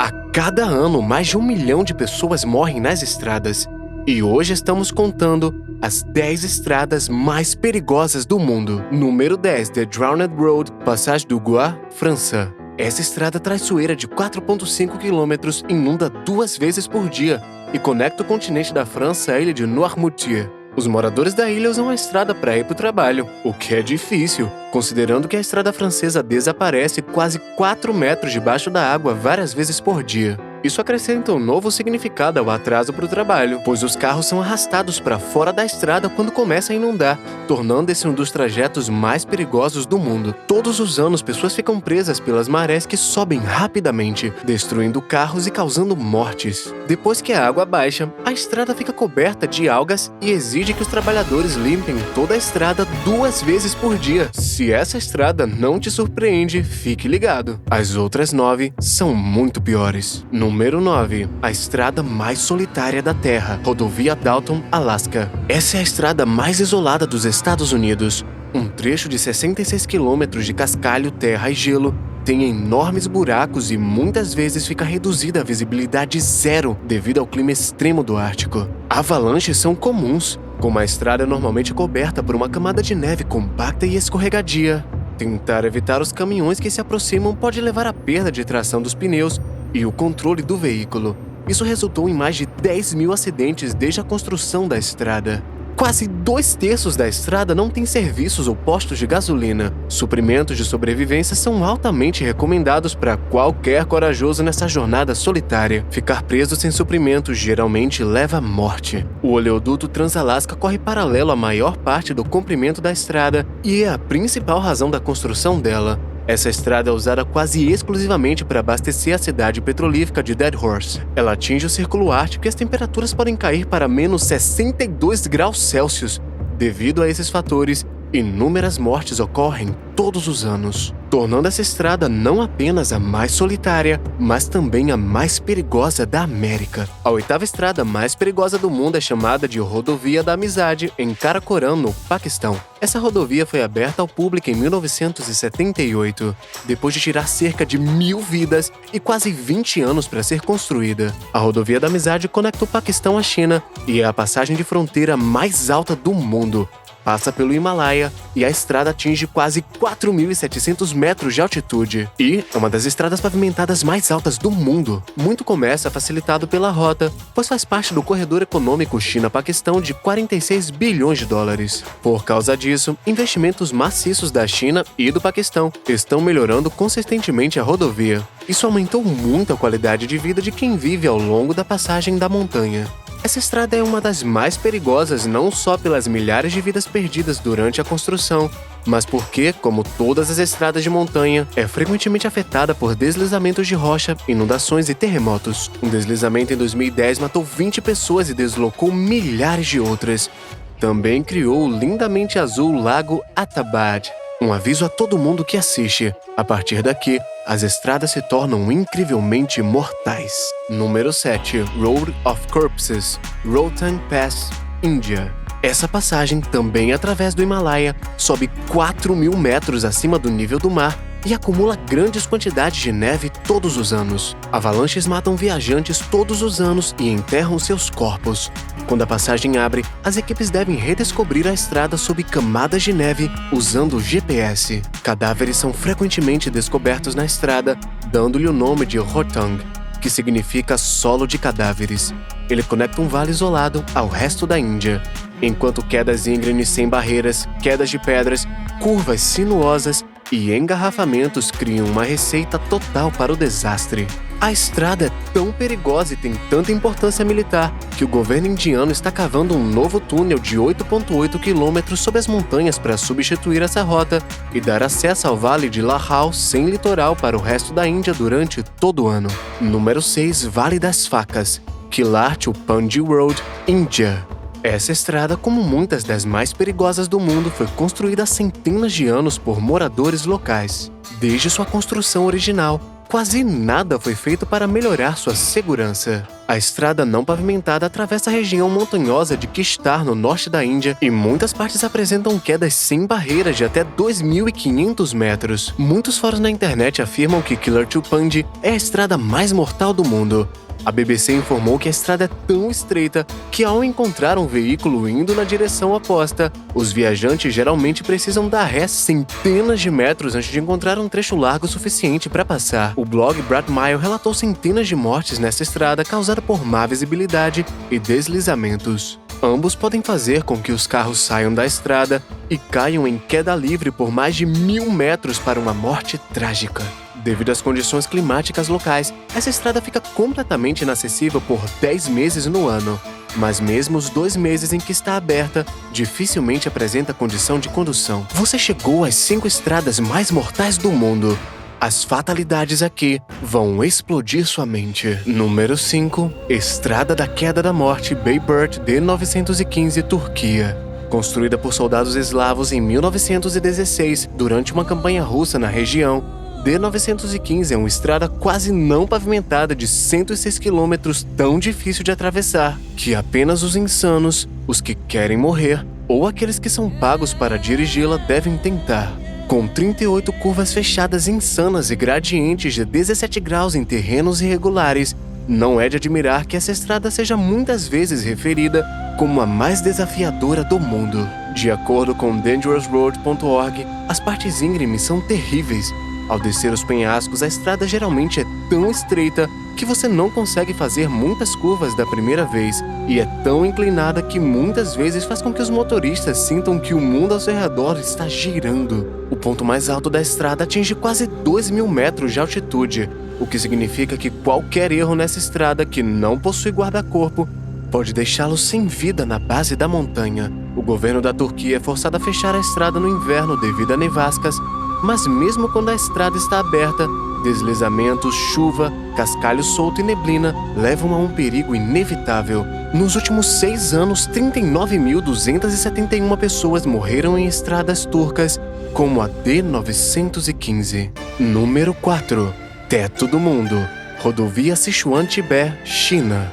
A cada ano, mais de 1 milhão de pessoas morrem nas estradas. E hoje estamos contando as 10 estradas mais perigosas do mundo. Número 10, The Drowned Road, Passage du Gois, França. Essa estrada traiçoeira de 4,5 quilômetros inunda 2 vezes por dia e conecta o continente da França à ilha de Noirmoutier. Os moradores da ilha usam a estrada para ir para o trabalho, o que é difícil, considerando que a estrada francesa desaparece quase 4 metros debaixo da água várias vezes por dia. Isso acrescenta um novo significado ao atraso para o trabalho, pois os carros são arrastados para fora da estrada quando começa a inundar, tornando esse um dos trajetos mais perigosos do mundo. Todos os anos, pessoas ficam presas pelas marés que sobem rapidamente, destruindo carros e causando mortes. Depois que a água baixa, a estrada fica coberta de algas e exige que os trabalhadores limpem toda a estrada 2 vezes por dia. Se essa estrada não te surpreende, fique ligado. As outras 9 são muito piores. Número 9. A estrada mais solitária da Terra, Rodovia Dalton, Alasca. Essa é a estrada mais isolada dos Estados Unidos. Um trecho de 66 quilômetros de cascalho, terra e gelo tem enormes buracos e muitas vezes fica reduzida a visibilidade zero devido ao clima extremo do Ártico. Avalanches são comuns, como a estrada é normalmente coberta por uma camada de neve compacta e escorregadia. Tentar evitar os caminhões que se aproximam pode levar à perda de tração dos pneus e o controle do veículo. Isso resultou em mais de 10 mil acidentes desde a construção da estrada. Quase 2/3 da estrada não tem serviços ou postos de gasolina. Suprimentos de sobrevivência são altamente recomendados para qualquer corajoso nessa jornada solitária. Ficar preso sem suprimentos geralmente leva à morte. O oleoduto Trans-Alasca corre paralelo à maior parte do comprimento da estrada e é a principal razão da construção dela. Essa estrada é usada quase exclusivamente para abastecer a cidade petrolífera de Dead Horse. Ela atinge o Círculo Ártico e as temperaturas podem cair para menos 62 graus Celsius. Devido a esses fatores, inúmeras mortes ocorrem todos os anos, tornando essa estrada não apenas a mais solitária, mas também a mais perigosa da América. A 8ª estrada mais perigosa do mundo é chamada de Rodovia da Amizade, em Karakoram, no Paquistão. Essa rodovia foi aberta ao público em 1978, depois de tirar cerca de 1.000 vidas e quase 20 anos para ser construída. A Rodovia da Amizade conecta o Paquistão à China e é a passagem de fronteira mais alta do mundo. Passa pelo Himalaia e a estrada atinge quase 4.700 metros de altitude. E é uma das estradas pavimentadas mais altas do mundo. Muito comércio é facilitado pela rota, pois faz parte do corredor econômico China-Paquistão de 46 bilhões de dólares. Por causa disso, investimentos maciços da China e do Paquistão estão melhorando consistentemente a rodovia. Isso aumentou muito a qualidade de vida de quem vive ao longo da passagem da montanha. Essa estrada é uma das mais perigosas não só pelas milhares de vidas perdidas durante a construção, mas porque, como todas as estradas de montanha, é frequentemente afetada por deslizamentos de rocha, inundações e terremotos. Um deslizamento em 2010 matou 20 pessoas e deslocou milhares de outras. Também criou o lindamente azul Lago Attabad. Um aviso a todo mundo que assiste. A partir daqui, as estradas se tornam incrivelmente mortais. Número 7. Road of Corpses, Rohtang Pass, Índia. Essa passagem, também através do Himalaia, sobe 4.000 metros acima do nível do mar e acumula grandes quantidades de neve todos os anos. Avalanches matam viajantes todos os anos e enterram seus corpos. Quando a passagem abre, as equipes devem redescobrir a estrada sob camadas de neve usando o GPS. Cadáveres são frequentemente descobertos na estrada, dando-lhe o nome de Rohtang, que significa solo de cadáveres. Ele conecta um vale isolado ao resto da Índia, enquanto quedas íngremes sem barreiras, quedas de pedras, curvas sinuosas e engarrafamentos criam uma receita total para o desastre. A estrada é tão perigosa e tem tanta importância militar que o governo indiano está cavando um novo túnel de 8,8 quilômetros sob as montanhas para substituir essa rota e dar acesso ao vale de Lahaul sem litoral para o resto da Índia durante todo o ano. Número 6. Vale das Facas, Kilar-Chupandi Road, Índia. Essa estrada, como muitas das mais perigosas do mundo, foi construída há centenas de anos por moradores locais. Desde sua construção original, quase nada foi feito para melhorar sua segurança. A estrada não pavimentada atravessa a região montanhosa de Kishtar, no norte da Índia, e muitas partes apresentam quedas sem barreiras de até 2.500 metros. Muitos fóruns na internet afirmam que Killer to Panji é a estrada mais mortal do mundo. A BBC informou que a estrada é tão estreita que, ao encontrar um veículo indo na direção oposta, os viajantes geralmente precisam dar ré centenas de metros antes de encontrar um trecho largo suficiente para passar. O blog Bradmile relatou centenas de mortes nessa estrada causada por má visibilidade e deslizamentos. Ambos podem fazer com que os carros saiam da estrada e caiam em queda livre por mais de 1.000 metros para uma morte trágica. Devido às condições climáticas locais, essa estrada fica completamente inacessível por 10 meses no ano. Mas mesmo os 2 meses em que está aberta, dificilmente apresenta condição de condução. Você chegou às 5 estradas mais mortais do mundo. As fatalidades aqui vão explodir sua mente. Número 5. Estrada da Queda da Morte Bayburt D915, Turquia. Construída por soldados eslavos em 1916, durante uma campanha russa na região, D915 é uma estrada quase não pavimentada de 106 km tão difícil de atravessar que apenas os insanos, os que querem morrer ou aqueles que são pagos para dirigi-la devem tentar. Com 38 curvas fechadas insanas e gradientes de 17 graus em terrenos irregulares, não é de admirar que essa estrada seja muitas vezes referida como a mais desafiadora do mundo. De acordo com DangerousRoad.org, as partes íngremes são terríveis. Ao descer os penhascos, a estrada geralmente é tão estreita que você não consegue fazer muitas curvas da primeira vez e é tão inclinada que muitas vezes faz com que os motoristas sintam que o mundo ao seu redor está girando. O ponto mais alto da estrada atinge quase 2.000 metros de altitude, o que significa que qualquer erro nessa estrada que não possui guarda-corpo pode deixá-lo sem vida na base da montanha. O governo da Turquia é forçado a fechar a estrada no inverno devido a nevascas, mas mesmo quando a estrada está aberta, deslizamentos, chuva, cascalho solto e neblina levam a um perigo inevitável. Nos últimos 6 anos, 39.271 pessoas morreram em estradas turcas, como a D915. Número 4. Teto do Mundo. Rodovia Sichuan-Tibete, China.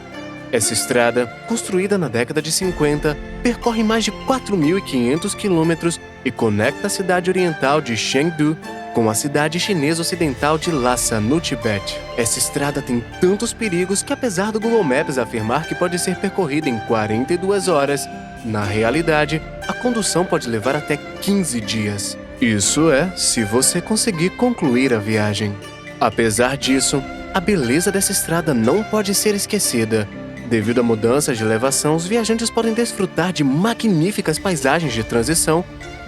Essa estrada, construída na década de 50, percorre mais de 4.500 quilômetros e conecta a cidade oriental de Chengdu com a cidade chinesa ocidental de Lhasa, no Tibete. Essa estrada tem tantos perigos que, apesar do Google Maps afirmar que pode ser percorrida em 42 horas, na realidade, a condução pode levar até 15 dias. Isso é, se você conseguir concluir a viagem. Apesar disso, a beleza dessa estrada não pode ser esquecida. Devido a mudanças de elevação, os viajantes podem desfrutar de magníficas paisagens de transição,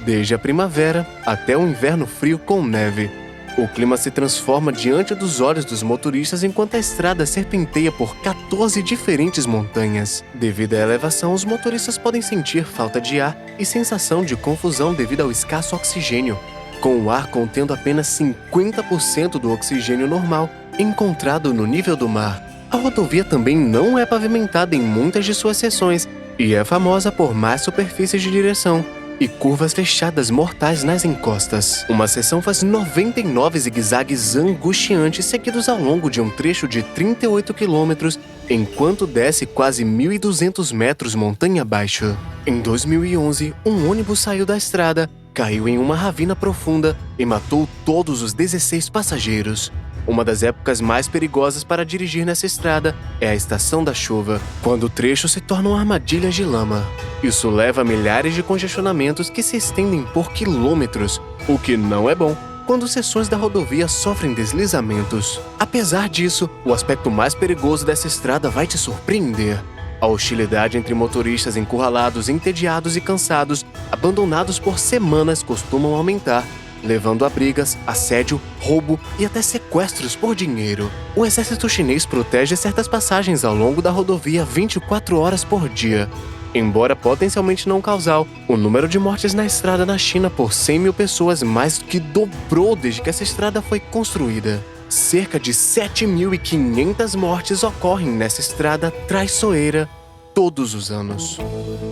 desde a primavera até o inverno frio com neve. O clima se transforma diante dos olhos dos motoristas enquanto a estrada serpenteia por 14 diferentes montanhas. Devido à elevação, os motoristas podem sentir falta de ar e sensação de confusão devido ao escasso oxigênio, com o ar contendo apenas 50% do oxigênio normal encontrado no nível do mar. A rodovia também não é pavimentada em muitas de suas seções e é famosa por más superfícies de direção e curvas fechadas mortais nas encostas. Uma seção faz 99 zigue-zagues angustiantes seguidos ao longo de um trecho de 38 quilômetros, enquanto desce quase 1.200 metros montanha abaixo. Em 2011, um ônibus saiu da estrada, caiu em uma ravina profunda e matou todos os 16 passageiros. Uma das épocas mais perigosas para dirigir nessa estrada é a estação da chuva, quando o trecho se torna armadilhas de lama. Isso leva a milhares de congestionamentos que se estendem por quilômetros, o que não é bom quando seções da rodovia sofrem deslizamentos. Apesar disso, o aspecto mais perigoso dessa estrada vai te surpreender. A hostilidade entre motoristas encurralados, entediados e cansados, abandonados por semanas, costumam aumentar, levando a brigas, assédio, roubo e até sequestros por dinheiro. O exército chinês protege certas passagens ao longo da rodovia 24 horas por dia. Embora potencialmente não causal, o número de mortes na estrada na China por 100 mil pessoas mais que dobrou desde que essa estrada foi construída. Cerca de 7.500 mortes ocorrem nessa estrada traiçoeira todos os anos.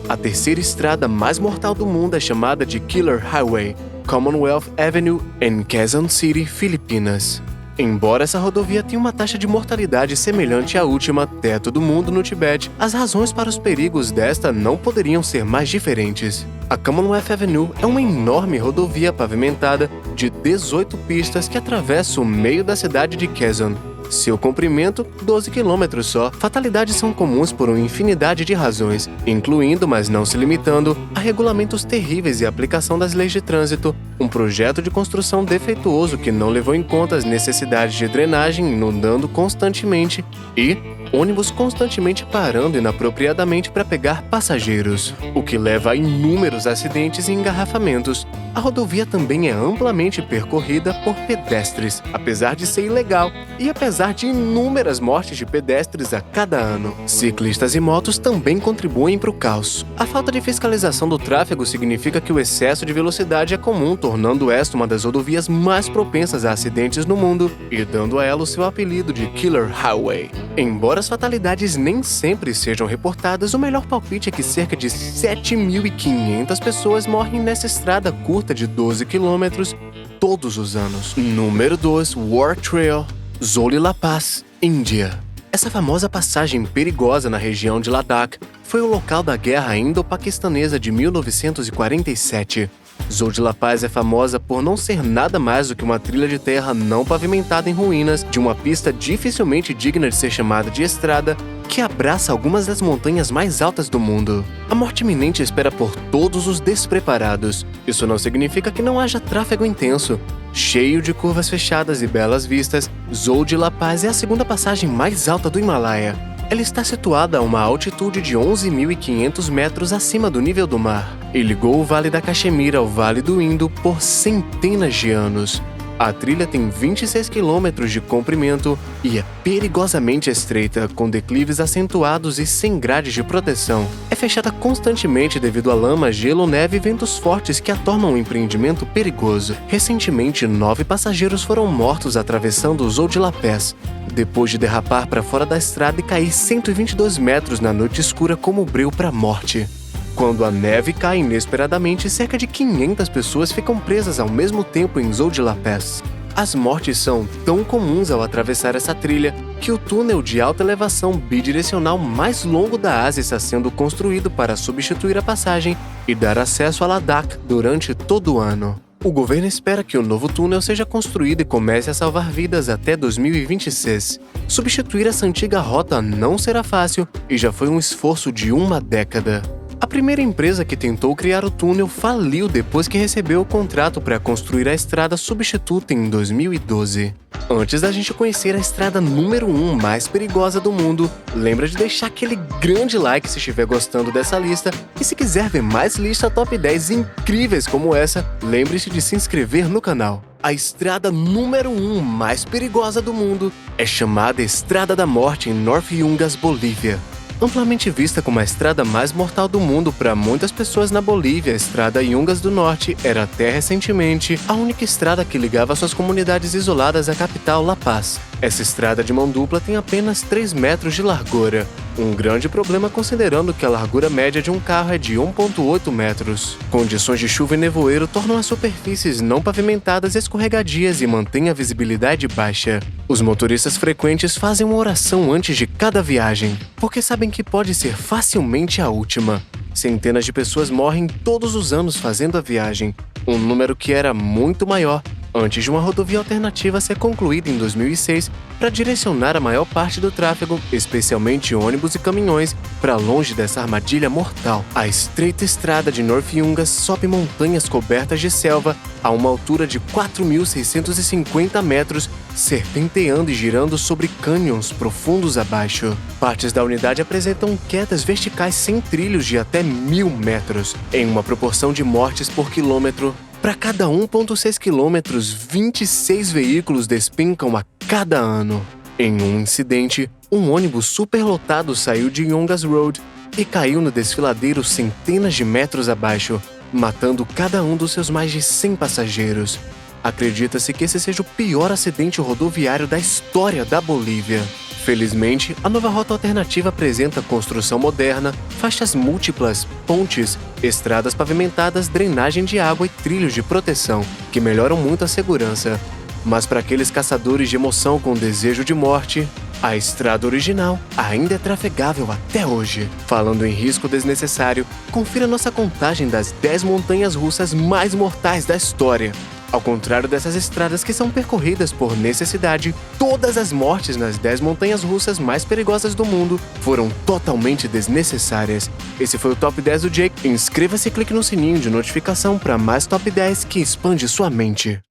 A terceira estrada mais mortal do mundo é chamada de Killer Highway, Commonwealth Avenue, em Quezon City, Filipinas. Embora essa rodovia tenha uma taxa de mortalidade semelhante à última Teto do Mundo no Tibete, as razões para os perigos desta não poderiam ser mais diferentes. A Commonwealth Avenue é uma enorme rodovia pavimentada de 18 pistas que atravessa o meio da cidade de Quezon. Seu comprimento, 12 km só. Fatalidades são comuns por uma infinidade de razões, incluindo, mas não se limitando, a regulamentos terríveis e a aplicação das leis de trânsito, um projeto de construção defeituoso que não levou em conta as necessidades de drenagem, inundando constantemente, e ônibus constantemente parando inapropriadamente para pegar passageiros, o que leva a inúmeros acidentes e engarrafamentos. A rodovia também é amplamente percorrida por pedestres, apesar de ser ilegal, e apesar de inúmeras mortes de pedestres a cada ano. Ciclistas e motos também contribuem para o caos. A falta de fiscalização do tráfego significa que o excesso de velocidade é comum, tornando esta uma das rodovias mais propensas a acidentes no mundo e dando a ela o seu apelido de Killer Highway. Embora as fatalidades nem sempre sejam reportadas, o melhor palpite é que cerca de 7.500 pessoas morrem nessa estrada curta de 12 quilômetros todos os anos. Número 2. War Trail, Zoli La Paz, Índia. Essa famosa passagem perigosa na região de Ladakh foi o local da Guerra Indo-Paquistanesa de 1947. Zoli La Paz é famosa por não ser nada mais do que uma trilha de terra não pavimentada em ruínas de uma pista dificilmente digna de ser chamada de estrada que abraça algumas das montanhas mais altas do mundo. A morte iminente espera por todos os despreparados. Isso não significa que não haja tráfego intenso. Cheio de curvas fechadas e belas vistas, Zoli La Paz é a segunda passagem mais alta do Himalaia. Ela está situada a uma altitude de 11.500 metros acima do nível do mar e ligou o Vale da Caxemira ao Vale do Indo por centenas de anos. A trilha tem 26 quilômetros de comprimento e é perigosamente estreita, com declives acentuados e sem grades de proteção. É fechada constantemente devido a lama, gelo, neve e ventos fortes que a tornam um empreendimento perigoso. Recentemente, 9 passageiros foram mortos atravessando o Zoli La Paz, depois de derrapar para fora da estrada e cair 122 metros na noite escura como breu para a morte. Quando a neve cai inesperadamente, cerca de 500 pessoas ficam presas ao mesmo tempo em Zoli La Paz. As mortes são tão comuns ao atravessar essa trilha que o túnel de alta elevação bidirecional mais longo da Ásia está sendo construído para substituir a passagem e dar acesso a Ladakh durante todo o ano. O governo espera que o novo túnel seja construído e comece a salvar vidas até 2026. Substituir essa antiga rota não será fácil e já foi um esforço de uma década. A primeira empresa que tentou criar o túnel faliu depois que recebeu o contrato para construir a estrada substituta em 2012. Antes da gente conhecer a estrada número 1 mais perigosa do mundo, lembra de deixar aquele grande like se estiver gostando dessa lista e se quiser ver mais lista top 10 incríveis como essa, lembre-se de se inscrever no canal. A estrada número 1 mais perigosa do mundo é chamada Estrada da Morte em North Yungas, Bolívia. Amplamente vista como a estrada mais mortal do mundo para muitas pessoas na Bolívia, a Estrada Yungas do Norte era até recentemente a única estrada que ligava suas comunidades isoladas à capital La Paz. Essa estrada de mão dupla tem apenas 3 metros de largura, um grande problema considerando que a largura média de um carro é de 1,8 metros. Condições de chuva e nevoeiro tornam as superfícies não pavimentadas escorregadias e mantêm a visibilidade baixa. Os motoristas frequentes fazem uma oração antes de cada viagem, porque sabem que pode ser facilmente a última. Centenas de pessoas morrem todos os anos fazendo a viagem, um número que era muito maior antes de uma rodovia alternativa ser concluída em 2006 para direcionar a maior parte do tráfego, especialmente ônibus e caminhões, para longe dessa armadilha mortal. A estreita estrada de North Yungas sobe montanhas cobertas de selva a uma altura de 4.650 metros, serpenteando e girando sobre cânions profundos abaixo. Partes da unidade apresentam quedas verticais sem trilhos de até 1.000 metros, em uma proporção de mortes por quilômetro. Para cada 1,6 quilômetros, 26 veículos despencam a cada ano. Em um incidente, um ônibus superlotado saiu de Yungas Road e caiu no desfiladeiro centenas de metros abaixo, matando cada um dos seus mais de 100 passageiros. Acredita-se que esse seja o pior acidente rodoviário da história da Bolívia. Felizmente, a nova rota alternativa apresenta construção moderna, faixas múltiplas, pontes, estradas pavimentadas, drenagem de água e trilhos de proteção, que melhoram muito a segurança. Mas para aqueles caçadores de emoção com desejo de morte, a estrada original ainda é trafegável até hoje. Falando em risco desnecessário, confira nossa contagem das 10 montanhas russas mais mortais da história. Ao contrário dessas estradas que são percorridas por necessidade, todas as mortes nas 10 montanhas russas mais perigosas do mundo foram totalmente desnecessárias. Esse foi o Top 10 do Jake. Inscreva-se e clique no sininho de notificação para mais Top 10 que expande sua mente.